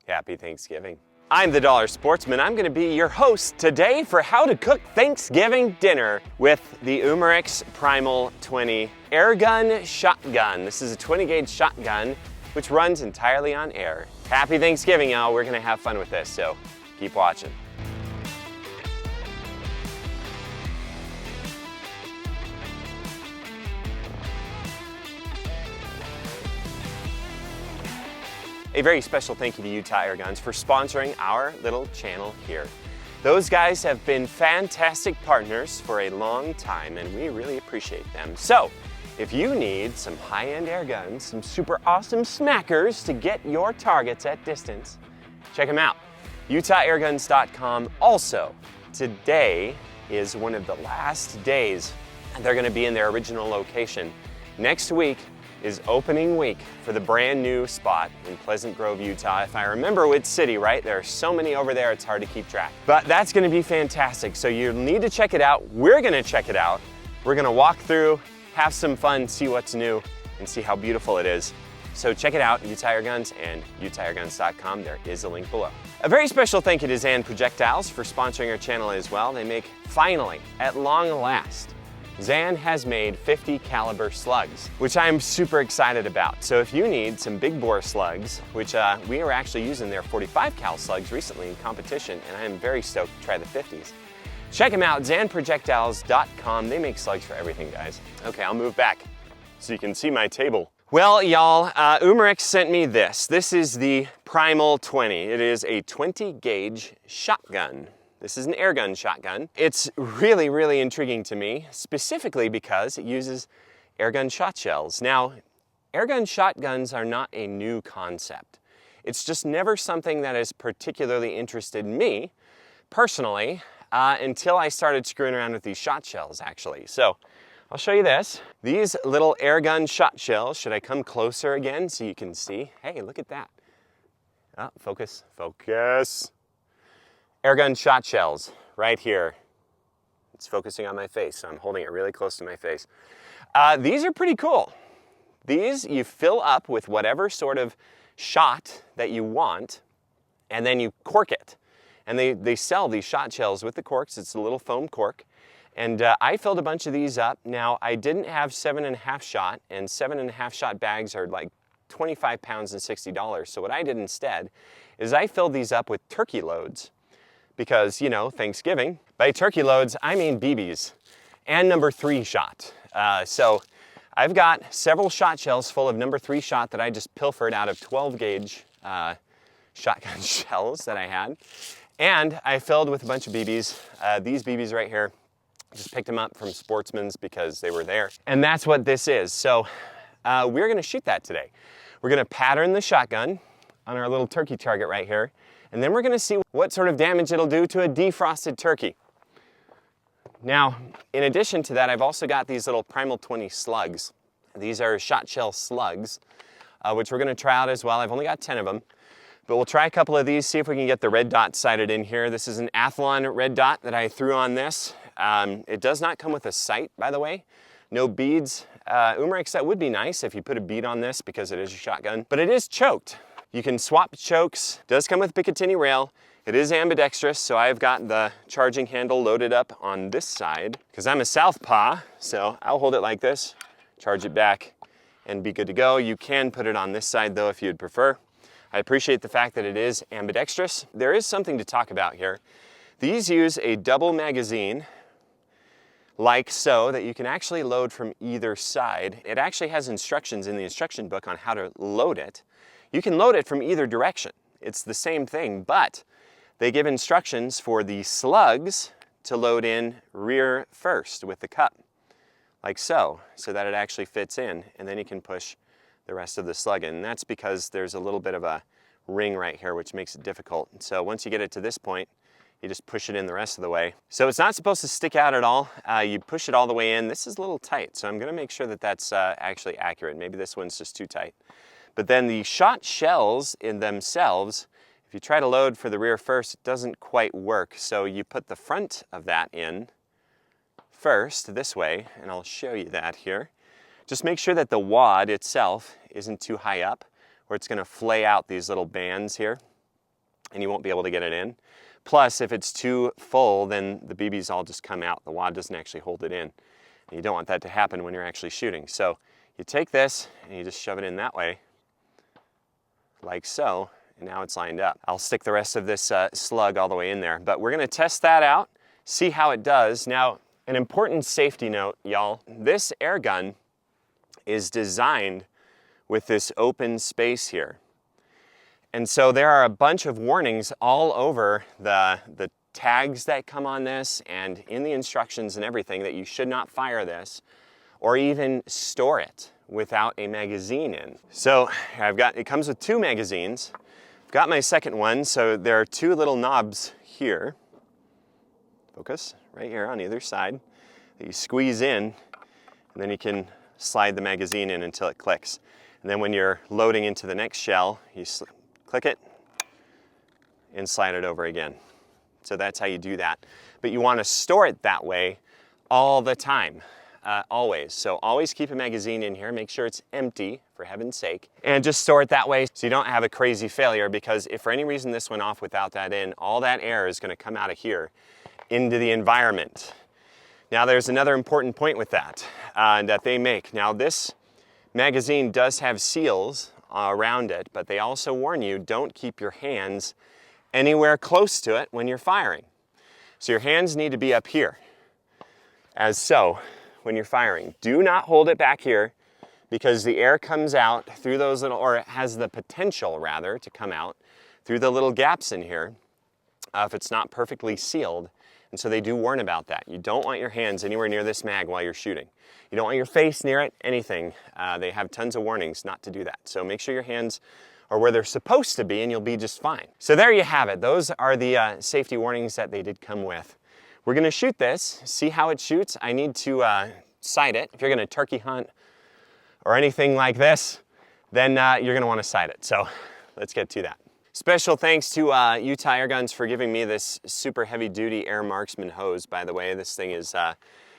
Happy Thanksgiving. I'm the Dollar Sportsman. I'm gonna be your host today for how to cook Thanksgiving dinner with the Umarex Primal 20 AIRGUN shotgun. This is a 20 gauge shotgun which runs entirely on air. Happy Thanksgiving, y'all. We're gonna have fun with this, so keep watching. A very special thank you to Utah AIRGUNs for sponsoring our little channel here. Those guys have been fantastic partners for a long time and we really appreciate them. So, if you need some high-end air guns, some super awesome smackers to get your targets at distance, check them out. UtahAirguns.com. Also, today is one of the last days they're gonna be in their original location. Next week is opening week for the brand new spot in Pleasant Grove, Utah. If I remember which city, right? There are so many over there, it's hard to keep track. But that's gonna be fantastic, so you need to check it out. We're gonna check it out. We're gonna walk through, have some fun, see what's new, and see how beautiful it is. So check it out, Utah AIRGUNs and UtahAirguns.com. There is a link below. A very special thank you to Zan Projectiles for sponsoring our channel as well. They make, finally, at long last, Zan has made 50 caliber slugs, which I'm super excited about. So if you need some big bore slugs, which we are actually using their 45 cal slugs recently in competition, and I am very stoked to try the 50s. Check them out, zanprojectiles.com. They make slugs for everything, guys. Okay, I'll move back so you can see my table. Well, y'all, Umarex sent me this. This is the Primal 20. It is a 20 gauge shotgun. This is an airgun shotgun. It's really, really intriguing to me, specifically because it uses airgun shot shells. Now, airgun shotguns are not a new concept. It's just never something that has particularly interested me, personally, until I started screwing around with these shot shells, actually. So, I'll show you this. These little airgun shot shells, should I come closer again so you can see? Hey, look at that. Oh, focus, focus. Airgun shot shells, right here. It's focusing on my face, so I'm holding it really close to my face. These are pretty cool. These you fill up with whatever sort of shot that you want, and then you cork it. And they sell these shot shells with the corks. It's a little foam cork. And I filled a bunch of these up. Now, I didn't have 7.5 shot, and 7.5 shot bags are like 25 pounds and $60. So what I did instead is I filled these up with turkey loads. Because, you know, Thanksgiving. By turkey loads, I mean BBs and number 3 shot. So I've got several shot shells full of number 3 shot that I just pilfered out of 12 gauge shotgun shells that I had. And I filled with a bunch of BBs. These BBs right here, just picked them up from Sportsman's because they were there. And that's what this is. So we're gonna shoot that today. We're gonna pattern the shotgun on our little turkey target right here. And then we're gonna see what sort of damage it'll do to a defrosted turkey. Now, in addition to that, I've also got these little Primal 20 slugs. These are shot shell slugs, which we're gonna try out as well. I've only got 10 of them, but we'll try a couple of these, see if we can get the red dot sighted in here. This is an Athlon red dot that I threw on this. It does not come with a sight, by the way. No beads. Umarex, that would be nice if you put a bead on this because it is a shotgun, but it is choked. You can swap chokes. It does come with Picatinny rail. It is ambidextrous, so I've got the charging handle loaded up on this side because I'm a southpaw, so I'll hold it like this, charge it back, and be good to go. You can put it on this side though if you'd prefer. I appreciate the fact that it is ambidextrous. There is something to talk about here. These use a double magazine like so that you can actually load from either side. It actually has instructions in the instruction book on how to load it. You can load it from either direction. It's the same thing, but they give instructions for the slugs to load in rear first with the cup, like so that it actually fits in, and then you can push the rest of the slug in. And that's because there's a little bit of a ring right here, which makes it difficult. And so once you get it to this point, you just push it in the rest of the way. So it's not supposed to stick out at all. You push it all the way in. This is a little tight, so I'm gonna make sure that that's actually accurate. Maybe this one's just too tight. But then the shot shells in themselves, if you try to load for the rear first, it doesn't quite work. So you put the front of that in first, this way, and I'll show you that here. Just make sure that the wad itself isn't too high up, or it's gonna flay out these little bands here. and you won't be able to get it in. Plus, if it's too full, then the BBs all just come out. The wad doesn't actually hold it in. And you don't want that to happen when you're actually shooting. So you take this and you just shove it in that way, like so, and now it's lined up. I'll stick the rest of this slug all the way in there, but we're gonna test that out, see how it does. Now, an important safety note, y'all. This air gun is designed with this open space here. And so there are a bunch of warnings all over the tags that come on this and in the instructions and everything that you should not fire this or even store it without a magazine in. So it comes with 2 magazines. I've got my second one, so there are 2 little knobs here. Focus, right here on either side, that you squeeze in, and then you can slide the magazine in until it clicks. And then when you're loading into the next shell, you click it and slide it over again. So that's how you do that. But you want to store it that way all the time, always. So always keep a magazine in here, make sure it's empty, for heaven's sake, and just store it that way so you don't have a crazy failure, because if for any reason this went off without that in, all that air is going to come out of here into the environment. Now there's another important point with that that they make. Now this magazine does have seals around it, but they also warn you, don't keep your hands anywhere close to it when you're firing. So your hands need to be up here, as so, when you're firing. Do not hold it back here, because the air comes out through those little, or it has the potential rather, to come out through the little gaps in here if it's not perfectly sealed. And so they do warn about that. You don't want your hands anywhere near this mag while you're shooting. You don't want your face near it, anything. They have tons of warnings not to do that. So make sure your hands are where they're supposed to be and you'll be just fine. So there you have it. Those are the safety warnings that they did come with. We're gonna shoot this, see how it shoots. I need to sight it. If you're gonna turkey hunt or anything like this, then you're gonna wanna sight it. So let's get to that. Special thanks to Utah AIRGUNs for giving me this super heavy duty air marksman hose, by the way. This thing is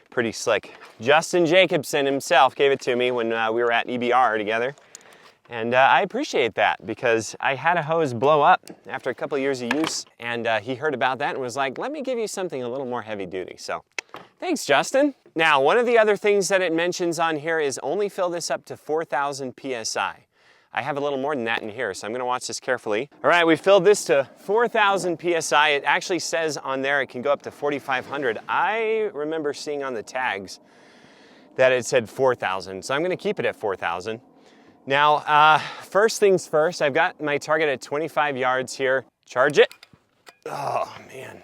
pretty slick. Justin Jacobson himself gave it to me when we were at EBR together. And I appreciate that, because I had a hose blow up after a couple of years of use, and he heard about that and was like, let me give you something a little more heavy duty. So thanks, Justin. Now, one of the other things that it mentions on here is only fill this up to 4,000 PSI. I have a little more than that in here, so I'm gonna watch this carefully. All right, we filled this to 4,000 PSI. It actually says on there it can go up to 4,500. I remember seeing on the tags that it said 4,000, so I'm gonna keep it at 4,000. Now, first things first, I've got my target at 25 yards here. Charge it. Oh, man.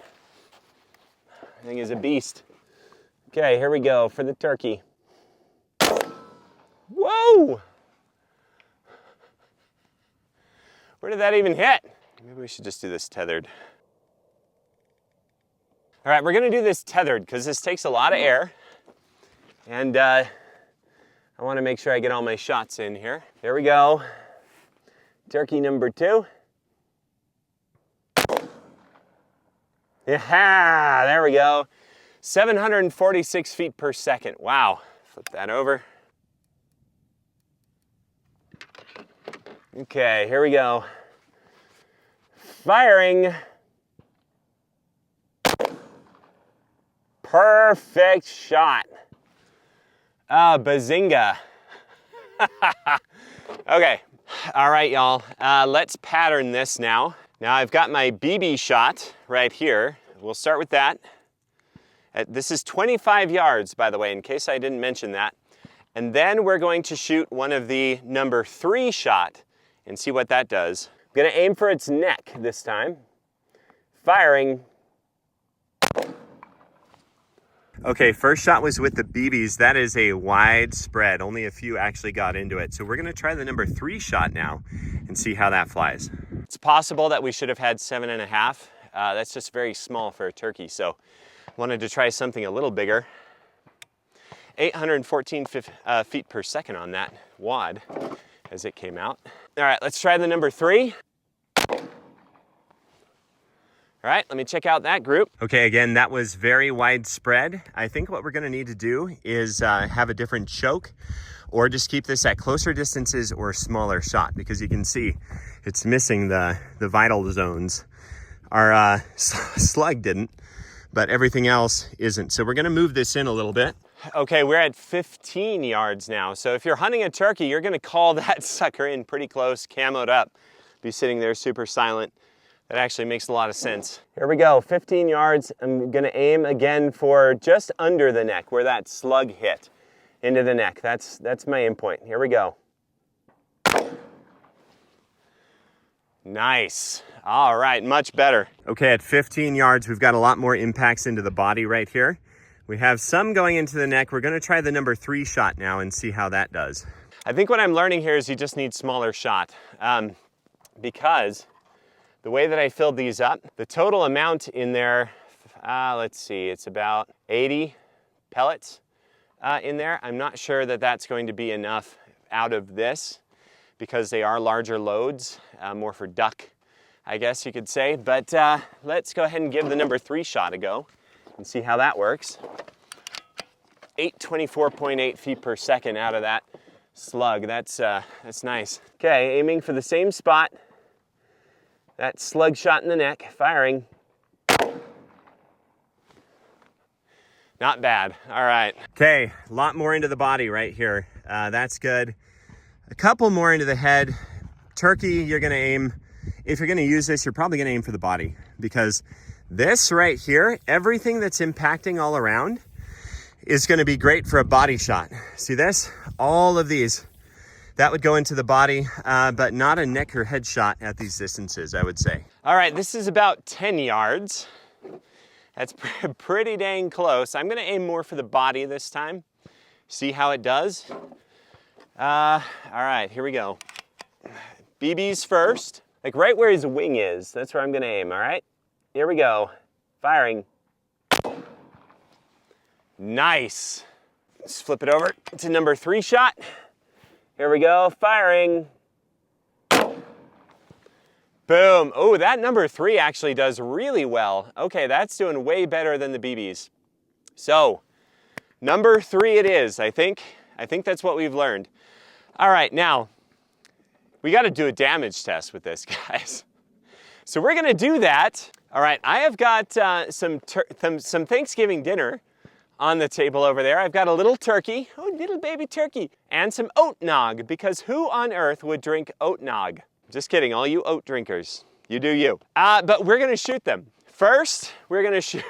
That thing is a beast. Okay, here we go for the turkey. Whoa! Where did that even hit? Maybe we should just do this tethered. All right, we're gonna do this tethered because this takes a lot of air. And I wanna make sure I get all my shots in here. Here we go. Turkey number 2. Yeah, there we go. 746 feet per second. Wow. Flip that over. Okay, here we go. Firing. Perfect shot. Bazinga. Okay, all right, y'all. Let's pattern this now. Now I've got my BB shot right here. We'll start with that. This is 25 yards, by the way, in case I didn't mention that. And then we're going to shoot one of the number 3 shot and see what that does. I'm gonna aim for its neck this time. Firing. Okay, first shot was with the BBs. That is a wide spread. Only a few actually got into it. So we're gonna try the number 3 shot now and see how that flies. It's possible that we should have had 7.5. That's just very small for a turkey. So wanted to try something a little bigger. 814 feet per second on that wad as it came out. All right, let's try the number 3. All right, let me check out that group. Okay, again, that was very widespread. I think what we're gonna need to do is have a different choke or just keep this at closer distances or smaller shot, because you can see it's missing the vital zones. Our slug didn't, but everything else isn't. So we're gonna move this in a little bit. Okay, we're at 15 yards now. So if you're hunting a turkey, you're gonna call that sucker in pretty close, camoed up, be sitting there super silent. That actually makes a lot of sense. Here we go, 15 yards. I'm gonna aim again for just under the neck, where that slug hit into the neck. That's my aim point. Here we go. Nice. All right, much better. Okay, at 15 yards, we've got a lot more impacts into the body right here. We have some going into the neck. We're gonna try the number 3 shot now and see how that does. I think what I'm learning here is you just need smaller shot, because the way that I filled these up, the total amount in there, let's see, it's about 80 pellets in there. I'm not sure that that's going to be enough out of this, because they are larger loads, more for duck, I guess you could say. But let's go ahead and give the number 3 shot a go and see how that works. 824.8 feet per second out of that slug. That's nice. Okay, aiming for the same spot. That slug shot in the neck, firing. Not bad, all right. Okay, a lot more into the body right here. That's good. A couple more into the head. Turkey, you're gonna aim, if you're gonna use this, you're probably gonna aim for the body, because this right here, everything that's impacting all around is gonna be great for a body shot. See this? All of these. That would go into the body, but not a neck or head shot at these distances, I would say. All right, this is about 10 yards. That's pretty dang close. I'm gonna aim more for the body this time. See how it does. All right, here we go. BBs first, like right where his wing is. That's where I'm gonna aim, all right? Here we go, firing. Nice. Let's flip it over to number 3 shot. Here we go, firing. Boom. Oh, that number 3 actually does really well. Okay, that's doing way better than the BBs. So, number 3 it is, I think. I think that's what we've learned. All right, now, we gotta do a damage test with this, guys. So we're gonna do that. All right, I have got some Thanksgiving dinner on the table over there. I've got a little turkey, oh, little baby turkey, and some oat nog, because who on earth would drink oat nog? Just kidding, all you oat drinkers, you do you. But we're gonna shoot them. First, we're gonna shoot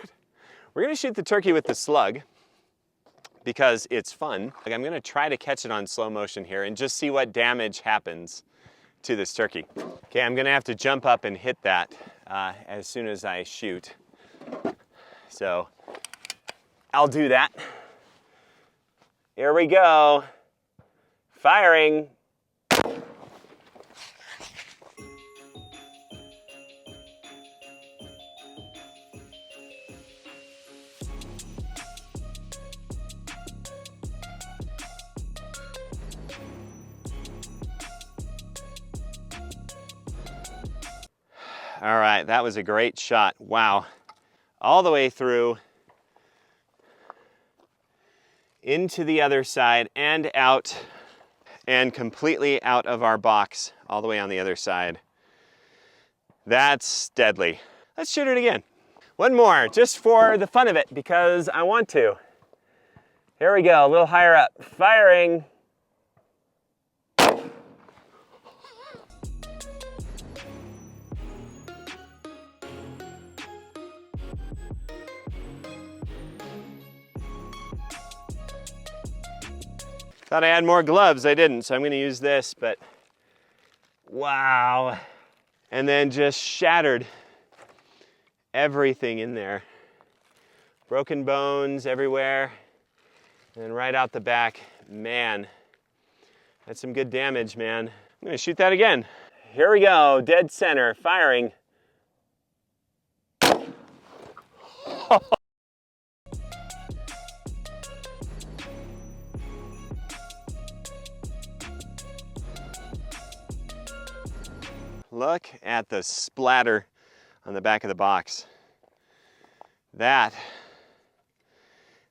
the turkey with the slug, because it's fun. Like, I'm gonna try to catch it on slow motion here and just see what damage happens to this turkey. Okay, I'm gonna have to jump up and hit that as soon as I shoot. So, I'll do that. Here we go. Firing. All right, that was a great shot. Wow. All the way through, into the other side and out, and completely out of our box, all the way on the other side. That's deadly. Let's shoot it again. One more, just for the fun of it, because I want to. Here we go, a little higher up. Firing. Thought I had more gloves, I didn't, so I'm gonna use this, but wow. And then just shattered everything in there. Broken bones everywhere, and then right out the back. Man, that's some good damage, man. I'm gonna shoot that again. Here we go, dead center, firing. Look at the splatter on the back of the box. That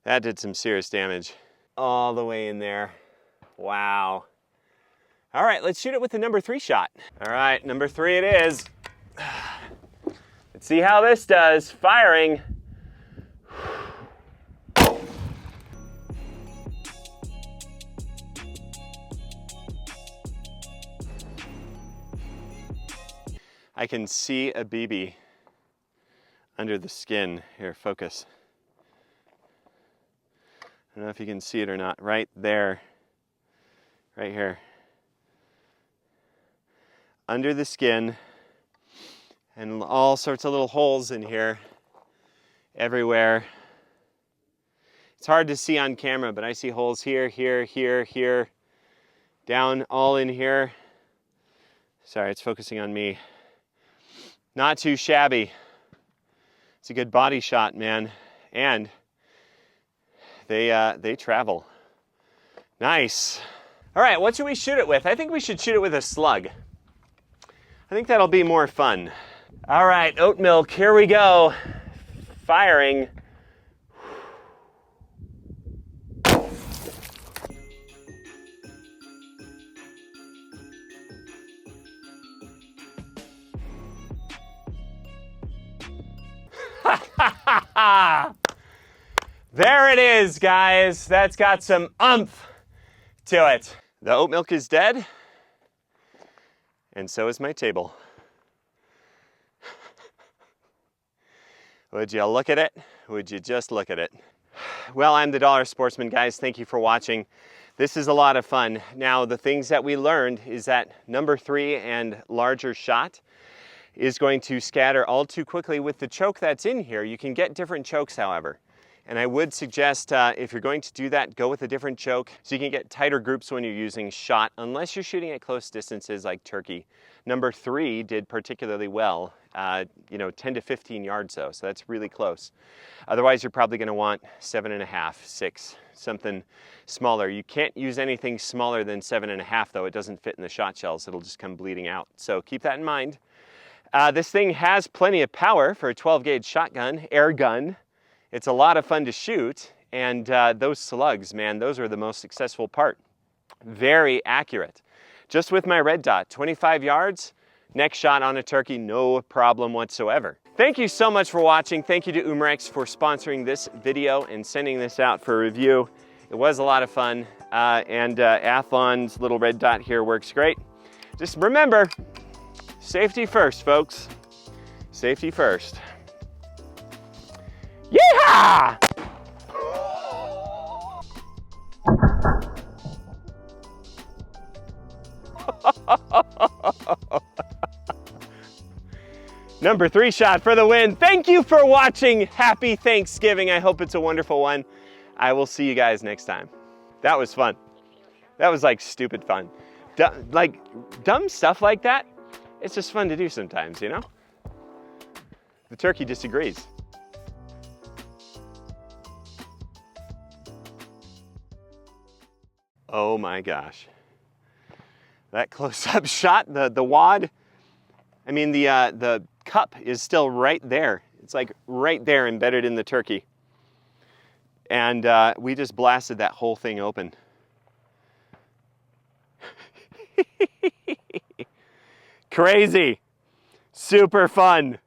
did some serious damage. All the way in there. Wow. All right, let's shoot it with the number 3 shot. All right, number 3 it is. Let's see how this does. Firing. I can see a BB under the skin. Here, focus. I don't know if you can see it or not. Right there. Right here. Under the skin. And all sorts of little holes in here. Everywhere. It's hard to see on camera, but I see holes here, here, here, here. Down all in here. Sorry, it's focusing on me. Not too shabby. It's a good body shot, man. And they travel. Nice. All right, what should we shoot it with? I think we should shoot it with a slug. I think that'll be more fun. All right, oat milk, here we go. Firing. There it is, guys. That's got some oomph to it. The oat milk is dead, and so is my table. Would you look at it? Would you just look at it? Well, I'm the Dollar Sportsman, guys. Thank you for watching. This is a lot of fun. Now, the things that we learned is that number 3 and larger shot is going to scatter all too quickly with the choke that's in here. You can get different chokes, however. And I would suggest if you're going to do that, go with a different choke so you can get tighter groups when you're using shot, unless you're shooting at close distances like turkey. Number 3 did particularly well, 10 to 15 yards though, so that's really close. Otherwise, you're probably gonna want 7.5, 6, something smaller. You can't use anything smaller than 7.5 though. It doesn't fit in the shot shells. It'll just come bleeding out. So keep that in mind. This thing has plenty of power for a 12 gauge shotgun, air gun. It's a lot of fun to shoot, and those slugs, man, those are the most successful part. Very accurate. Just with my red dot, 25 yards, next shot on a turkey, no problem whatsoever. Thank you so much for watching. Thank you to Umarex for sponsoring this video and sending this out for review. It was a lot of fun, and Athlon's little red dot here works great. Just remember, safety first, folks. Safety first. Yeehaw! Number 3 shot for the win. Thank you for watching. Happy Thanksgiving. I hope it's a wonderful one. I will see you guys next time. That was fun. That was like stupid fun. Dumb stuff like that, it's just fun to do sometimes, you know? The turkey disagrees. Oh my gosh. That close-up shot, the wad, I mean the cup is still right there. It's like right there embedded in the turkey. And we just blasted that whole thing open. Crazy. Super fun.